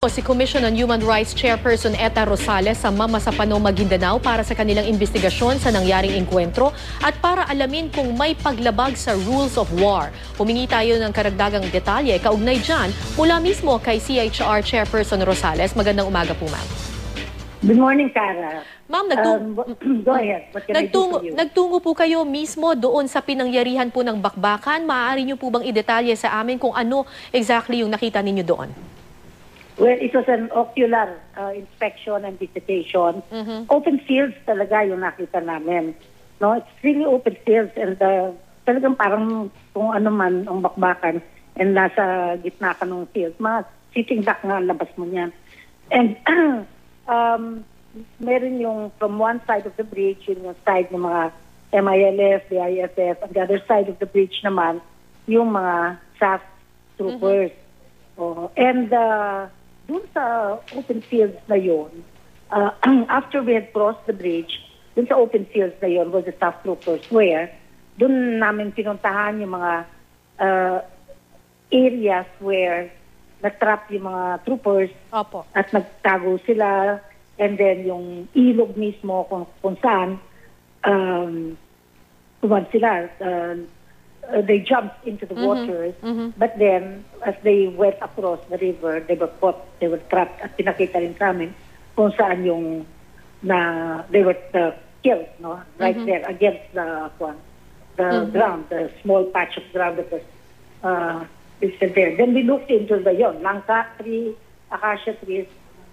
po si Commission on Human Rights Chairperson Etta Rosales sa Mamasapano, Maguindanao para sa kanilang investigasyon sa nangyaring engkwentro at para alamin kung may paglabag sa rules of war. Humingi tayo ng karagdagang detalye kaugnay dyan mula mismo kay CHR Chairperson Rosales. Magandang umaga po, ma'am. Good morning, Cara. Ma'am, go ahead. What can I do for you? Nagtungo po kayo mismo doon sa pinangyarihan po ng bakbakan. Maaari niyo po bang idetalye sa amin kung ano exactly yung nakita ninyo doon? Well, it was an ocular inspection and visitation. Open fields talaga yung nakita namin. No, it's really open fields and talagang parang kung ano man ang bakbakan and nasa gitna ka ng field. Mga sitting duck nga labas mo niyan. And meron yung from one side of the bridge, yung side ng mga MILF, the IFF, and the other side of the bridge naman, yung mga SAS troopers. And dun sa open fields na yun, after we had crossed the bridge, dun sa open fields na yun was the SAS troopers where dun namin pinuntahan yung mga areas where na-trap yung mga troopers. Opo. At nagtago sila. And then yung ilog mismo kung saan sila, they jumped into the waters. But then, as they went across the river, they were caught, they were trapped. At pinakita rin sa amin kung saan yung they were killed, no? Right there against the ground, the small patch of ground that was there. Then we looked into the langka tree, acacia trees.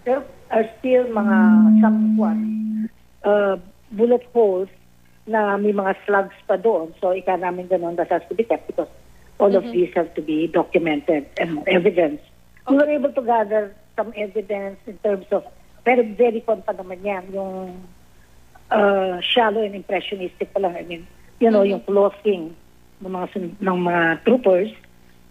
There are still some bullet holes na may mga slugs pa doon. So, ika namin ganun, that has to be kept because all of these have to be documented and evidence. We were able to gather some evidence in terms of, very, very pa naman yan, yung shallow and impressionistic pa lang. I mean, yung clothing ng mga troopers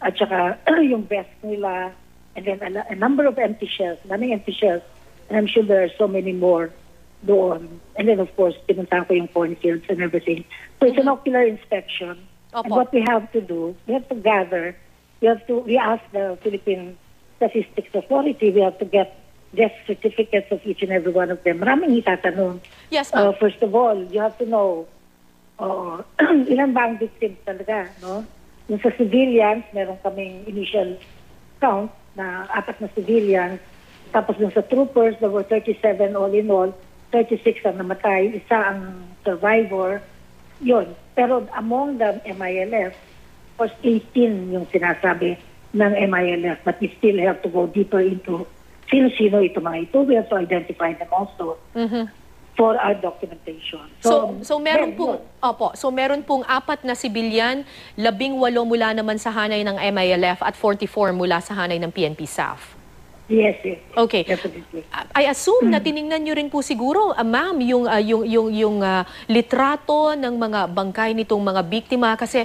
at saka yung vest nila, and then a number of empty shells, daming empty shells, and I'm sure there are so many more doon. And then, of course, pinuntahan ko yung cornfields and everything. So it's an ocular inspection. Opo. And what we have to do, we have to gather, we ask the Philippine Statistics Authority, we have to get death certificates of each and every one of them. Maraming itatanong. Yes, ma'am. First of all, you have to know ilan ba ang victims talaga, no? Yung sa civilians, meron kaming initial count na 4 na civilians. Tapos dun sa troopers, there were 37 all in all. 36 ang namatay, isa ang survivor. Yun. Pero among the MILF, of course, 18 yung sinasabi ng MILF. But we still have to go deeper into sino-sino ito mga ito. We have to identify them also for our documentation. So meron pong 4 na sibilyan, 18 mula naman sa hanay ng MILF at 44 mula sa hanay ng PNP SAF. Yes. Okay. Definitely. I assume na tiningnan nyo rin po siguro, ma'am, yung litrato ng mga bangkay nitong mga biktima kasi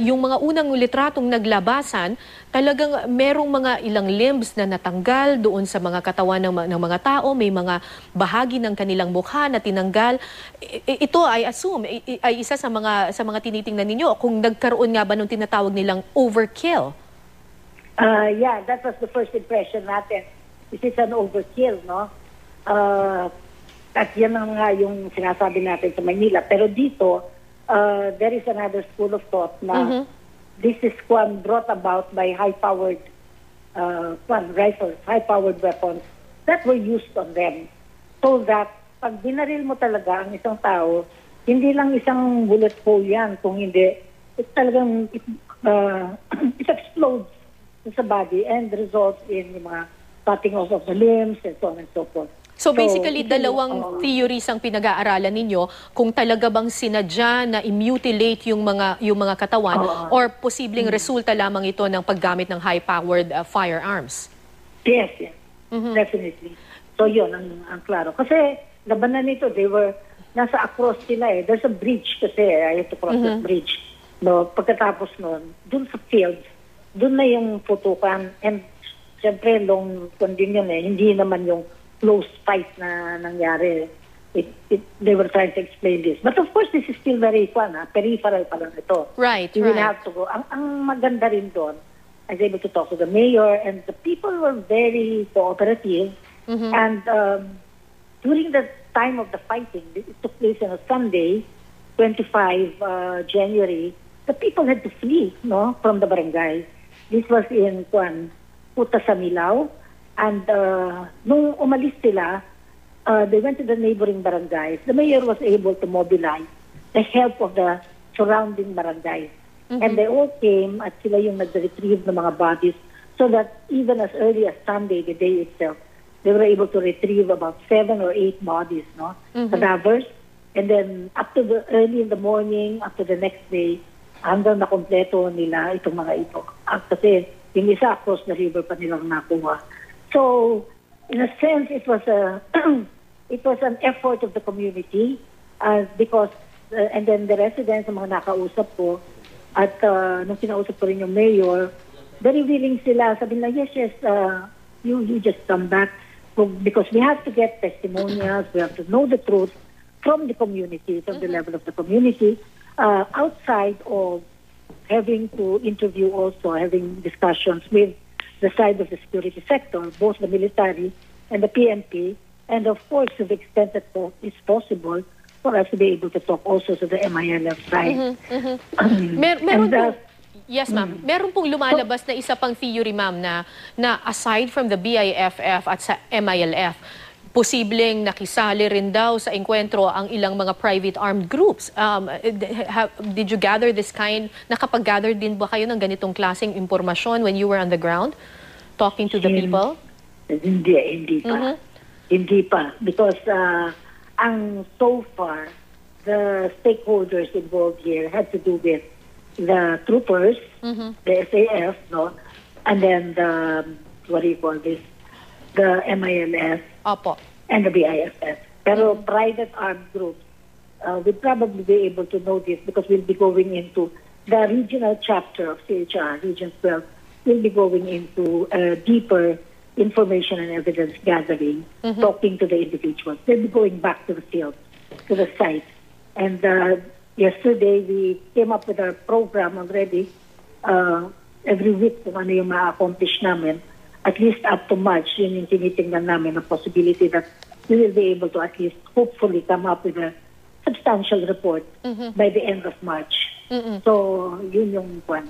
yung mga unang litratong naglabasan, talagang merong mga ilang limbs na natanggal doon sa mga katawan ng mga tao, may mga bahagi ng kanilang mukha na tinanggal. Ito, I assume, ay isa sa mga tinitingnan ninyo kung nagkaroon nga ba ng tinatawag nilang overkill. Yeah, that was the first impression natin. This is an overkill, no? At yan nga yung sinasabi natin sa Manila. Pero dito, there is another school of thought na this is brought about by high-powered rifles, high-powered weapons that were used on them. So that pag binaril mo talaga ang isang tao, hindi lang isang bullet hole yan. Kung hindi, it explodes sa body and results in yung mga cutting off of the limbs and so on and so forth. So basically, dalawang theories ang pinag-aaralan ninyo kung talaga bang sinadya na i-mutilate yung mga katawan or posibleng resulta lamang ito ng paggamit ng high-powered firearms. Yes. Definitely. So yun, ang klaro. Kasi labanan nito, nasa across sila eh. There's a bridge kasi, I have to cross the bridge. No, pagkatapos nun, dun sa fields, doon na yung putukan. And siyempre, long din yun eh. Hindi naman yung close fight na nangyari. They were trying to explain this. But of course, this is still very peripheral pa lang ito. Right, You will have to go. Ang maganda rin doon, I was able to talk to the mayor, and the people were very cooperative. And during the time of the fighting, it took place on a Sunday, 25 January, the people had to flee, no, from the barangay. This was in Puta sa Milao. And nung umalis sila, they went to the neighboring barangays. The mayor was able to mobilize the help of the surrounding barangays. And they all came at sila yung nag-retrieve ng mga bodies, so that even as early as Sunday, the day itself, they were able to retrieve about 7 or 8 bodies, no? Cadavers. And then up to the early in the morning, up to the next day, hanggang nakompleto nila itong mga ito. Kasi yung isa across the river pa nilang nakuha. So, in a sense, it was it was an effort of the community, because and then the residents, mga nakausap ko, at nung kinausap ko rin yung mayor, very willing sila. Sabi nila, yes, you just come back, because we have to get testimonials, we have to know the truth from the community, from the level of the community, outside of having to interview also, having discussions with the side of the security sector, both the military and the PNP, and of course, to the extent that it's possible, for us to be able to talk also to the MILF side. Yes, ma'am. Meron pong lumalabas na isa pang theory, ma'am, na aside from the BIFF at sa MILF, posibleng nakisali rin daw sa enkwentro ang ilang mga private armed groups. Did you gather this nakapag-gather din ba kayo ng ganitong klaseng impormasyon when you were on the ground, talking to the people? Hindi pa. Hindi pa. Because so far, the stakeholders involved here had to do with the troopers, the SAF, no, and then the MILF, Opo, and the BIFF. Pero private armed groups, we'll probably be able to know this because we'll be going into the regional chapter of CHR, Region 12. We'll be going into deeper information and evidence gathering, talking to the individuals. They'll be going back to the field, to the site. And yesterday, we came up with our program already. Every week, kung ano yung ma-accomplish namin, at least up to March, yun yung tinitingnan namin, the possibility that we will be able to at least hopefully come up with a substantial report by the end of March. So, yun yung one.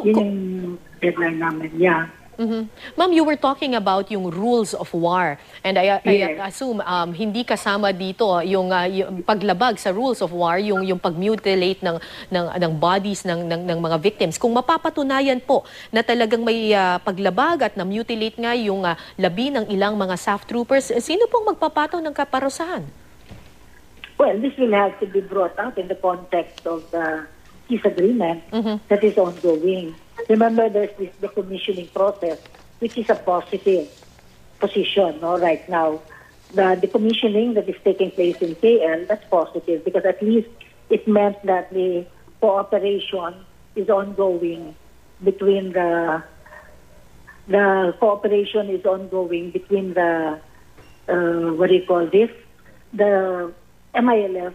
Yun yung deadline namin, yeah. Ma'am, you were talking about yung rules of war, and I assume hindi kasama dito yung paglabag sa rules of war, yung pagmutilate ng bodies ng mga victims. Kung mapapatunayan po na talagang may paglabag at na-mutilate nga yung labi ng ilang mga SAF troopers, sino pong magpapataw ng kaparusahan? Well, this will have to be brought out in the context of the peace agreement that is ongoing. Remember, there's this decommissioning process, which is a positive position, no, right now. The decommissioning that is taking place in KL, that's positive because at least it meant that the cooperation is ongoing between the the MILF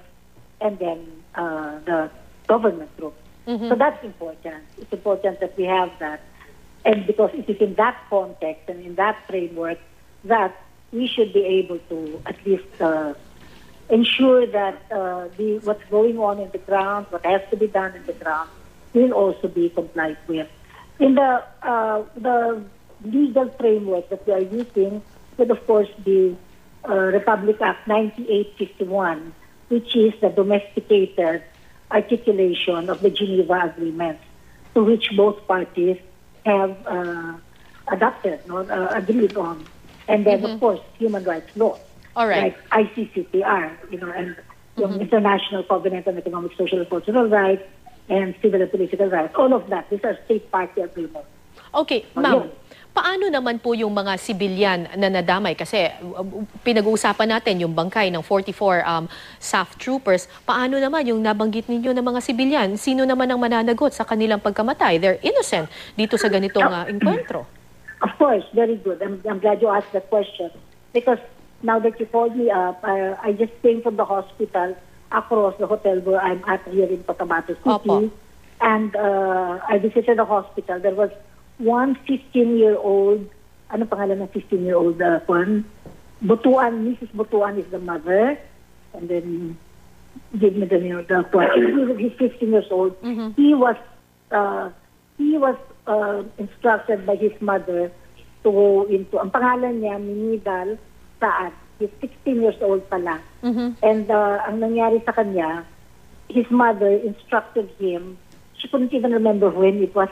and then the government group. So that's important. It's important that we have that. And because it is in that context and in that framework that we should be able to at least ensure that what's going on in the ground, what has to be done in the ground, will also be complied with. In the legal framework that we are using would of course be Republic Act 9851, which is the domesticated articulation of the Geneva Agreement, to which both parties have adopted, agreed on, and then of course human rights law, all right, like ICCPR, and the International Covenant on Economic, Social, and Cultural Rights, and Civil and Political Rights. All of that, these are state party agreements. Okay, ma'am. Paano naman po yung mga sibilyan na nadamay? Kasi pinag-uusapan natin yung bangkay ng 44 SAF troopers. Paano naman yung nabanggit ninyo ng mga sibilyan? Sino naman ang mananagot sa kanilang pagkamatay? They're innocent dito sa ganitong enkwentro. Of course, very good. I'm glad you asked that question. Because now that you called me up, I just came from the hospital across the hotel where I'm at here in Cotabato City. Opo. And I visited the hospital. There was one 15-year-old, ano pangalan ng 15-year-old Juan? Butuan, Mrs. Butuan is the mother, and then give me the name of the Juan. He's 15 years old. He was instructed by his mother to go into, ang pangalan niya, Minidal Saad. He's 16 years old pala. And ang nangyari sa kanya, his mother instructed him, she couldn't even remember when it was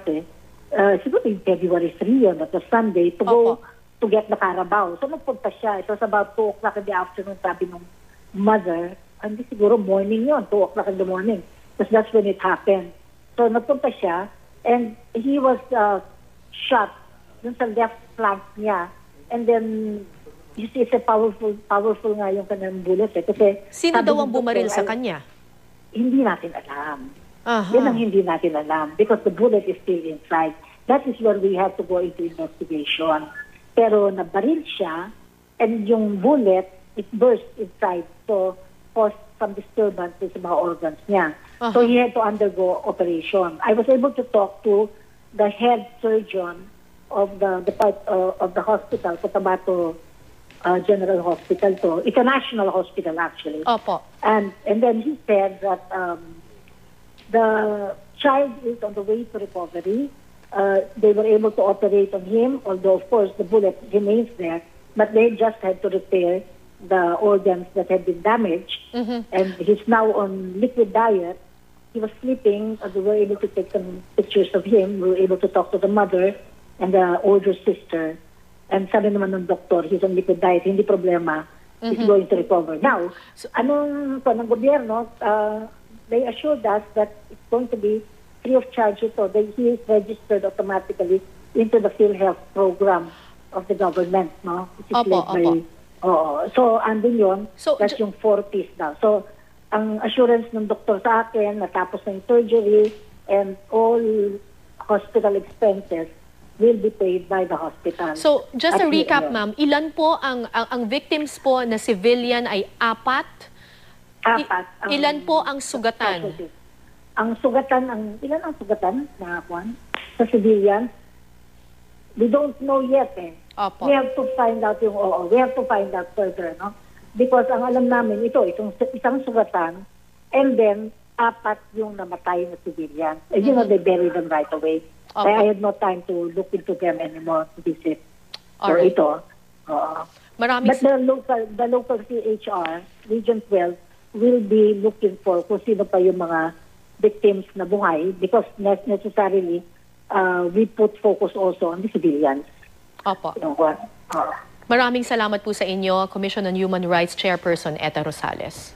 siguro in February 3 yun, that was Sunday, to go to get the Carabao. So nagpunta siya. It was about 2 o'clock in the afternoon, sabi ng mother. Hindi siguro morning yun, 2 o'clock in the morning. Because that's when it happened. So nagpunta siya, and he was shot dun sa left flank niya. And then, you see, it's a powerful nga yung kanyang bullet. Kasi Sino daw ang bumaril sa kanya? Hindi natin alam. Yan ang hindi natin alam. Because the bullet is still inside. That is where we have to go into investigation. Pero nabaril siya, and yung bullet, it burst inside. So, caused some disturbance sa mga organs niya. So, he had to undergo operation. I was able to talk to the head surgeon of the hospital, Cotabato General Hospital. So, it's a national hospital, actually. Opo. And then he said that the child is on the way to recovery. They were able to operate on him, although, of course, the bullet remains there. But they just had to repair the organs that had been damaged. And he's now on liquid diet. He was sleeping. We were able to take some pictures of him. We were able to talk to the mother and the older sister. And sabi naman ng doktor, he's on liquid diet, hindi problema. He's going to recover. Now, anong ng gobyerno, they assured us that it's going to be free of charge ito. He is registered automatically into the PhilHealth program of the government, no? Which is led by... So, andun yun, that's yung 40s daw. So, ang assurance ng doktor sa akin, natapos ng surgery, and all hospital expenses will be paid by the hospital. So, just a recap, ma'am, ilan po ang victims po na civilian ay 4? 4. Ilan po ang sugatan? Ilan ang sugatan na Juan? Sa civilian? We don't know yet Opo. We have to find out we have to find out further, no? Because ang alam namin, itong isang sugatan, and then 4 yung namatay na civilian. You know, they buried them right away. Opo. I had no time to look into them anymore to visit. So Alright. ito. Maraming... But the local CHR, Region 12, will be looking for kung sino pa yung mga victims na buhay, because necessarily we put focus also on the civilians. Opo. Maraming salamat po sa inyo, Commission on Human Rights Chairperson Etta Rosales.